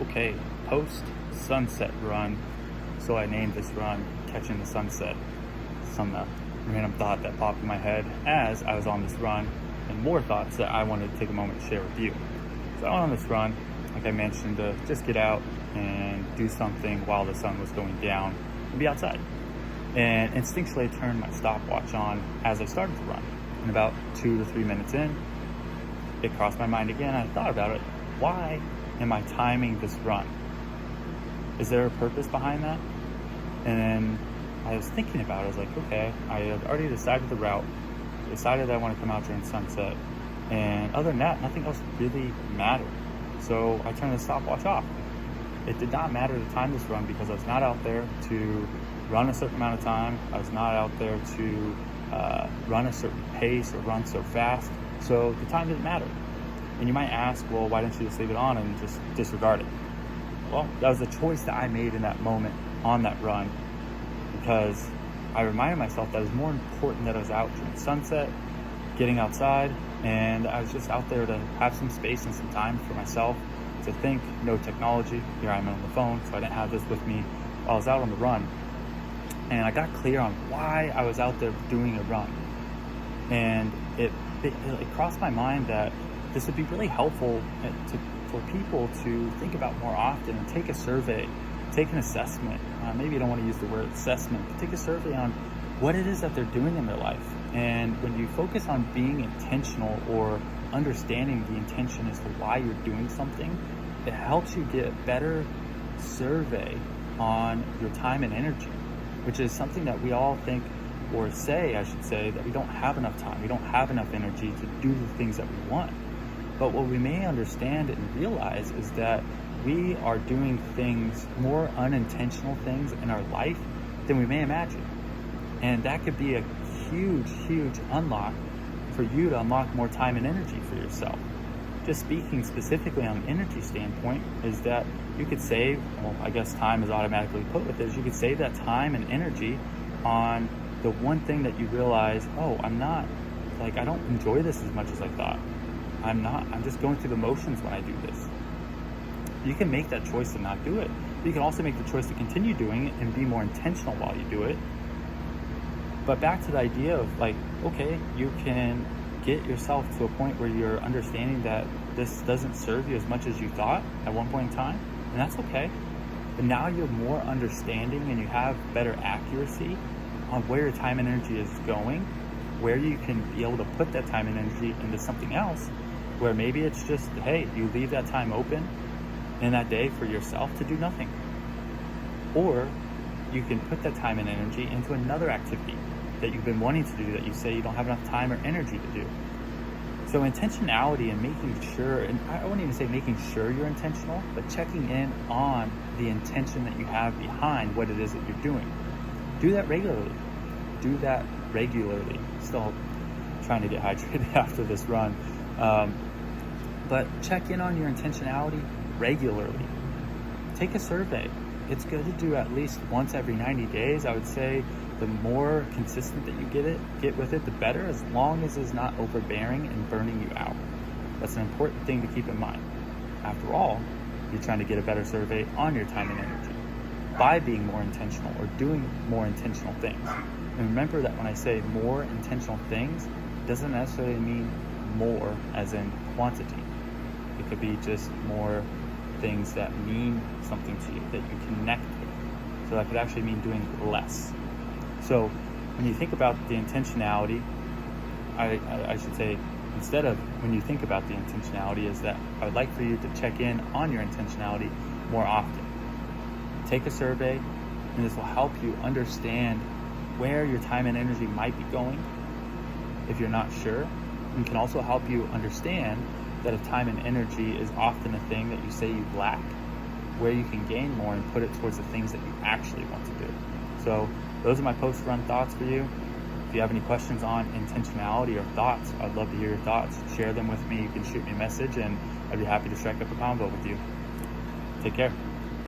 okay, post sunset run. So I named this run Catching the Sunset. Some random thought that popped in my head as I was on this run, and more thoughts that I wanted to take a moment to share with you. So I went on this run, like I mentioned, to just get out and do something while the sun was going down and be outside. And instinctually I turned my stopwatch on as I started to run. And about 2 to 3 minutes in, it crossed my mind again. I thought about it. Why am I timing this run? Is there a purpose behind that? And then I was thinking about it. I was like, okay, I had already decided the route, decided that I want to come out during sunset. And other than that, nothing else really mattered. So I turned the stopwatch off. It did not matter to time this run because I was not out there to run a certain amount of time. I was not out there to run a certain pace or run so fast. So the time didn't matter. And you might ask, well, why didn't you just leave it on and just disregard it? Well, that was a choice that I made in that moment on that run, because I reminded myself that it was more important that I was out during sunset, getting outside, and I was just out there to have some space and some time for myself to think. No technology. Here I am on the phone, so I didn't have this with me while I was out on the run. And I got clear on why I was out there doing a run. And it crossed my mind that this would be really helpful for people to think about more often and take a survey, take an assessment. Maybe you don't want to use the word assessment, but take a survey on what it is that they're doing in their life. And when you focus on being intentional or understanding the intention as to why you're doing something, it helps you get a better survey on your time and energy, which is something that we all think, or say, I should say, that we don't have enough time, we don't have enough energy to do the things that we want. But what we may understand and realize is that we are doing things, more unintentional things in our life than we may imagine. And that could be a huge, huge unlock for you to unlock more time and energy for yourself. Just speaking specifically on an energy standpoint is that you could save, well, I guess time is automatically put with this, you could save that time and energy on the one thing that you realize, I don't enjoy this as much as I thought. I'm just going through the motions when I do this. You can make that choice to not do it. You can also make the choice to continue doing it and be more intentional while you do it. But back to the idea of you can get yourself to a point where you're understanding that this doesn't serve you as much as you thought at one point in time, and that's okay. But now you're more understanding and you have better accuracy on where your time and energy is going, where you can be able to put that time and energy into something else, where maybe it's just, hey, you leave that time open in that day for yourself to do nothing. Or you can put that time and energy into another activity that you've been wanting to do that you say you don't have enough time or energy to do. So intentionality and making sure, and I wouldn't even say making sure you're intentional, but checking in on the intention that you have behind what it is that you're doing. Do that regularly. Still trying to get hydrated after this run. But check in on your intentionality regularly. Take a survey. It's good to do at least once every 90 days. I would say the more consistent that you get with it, the better, as long as it's not overbearing and burning you out. That's an important thing to keep in mind. After all, you're trying to get a better survey on your time and energy by being more intentional or doing more intentional things. And remember that when I say more intentional things, it doesn't necessarily mean more as in quantity. It could be just more things that mean something to you, that you connect with. So that could actually mean doing less. So when you think about the intentionality, I should say, instead of when you think about the intentionality, is that I would like for you to check in on your intentionality more often. Take a survey, and this will help you understand where your time and energy might be going if you're not sure. And can also help you understand that if time and energy is often a thing that you say you lack, where you can gain more and put it towards the things that you actually want to do. So those are my post-run thoughts for you. If you have any questions on intentionality or thoughts, I'd love to hear your thoughts. Share them with me. You can shoot me a message and I'd be happy to strike up a convo with you. Take care.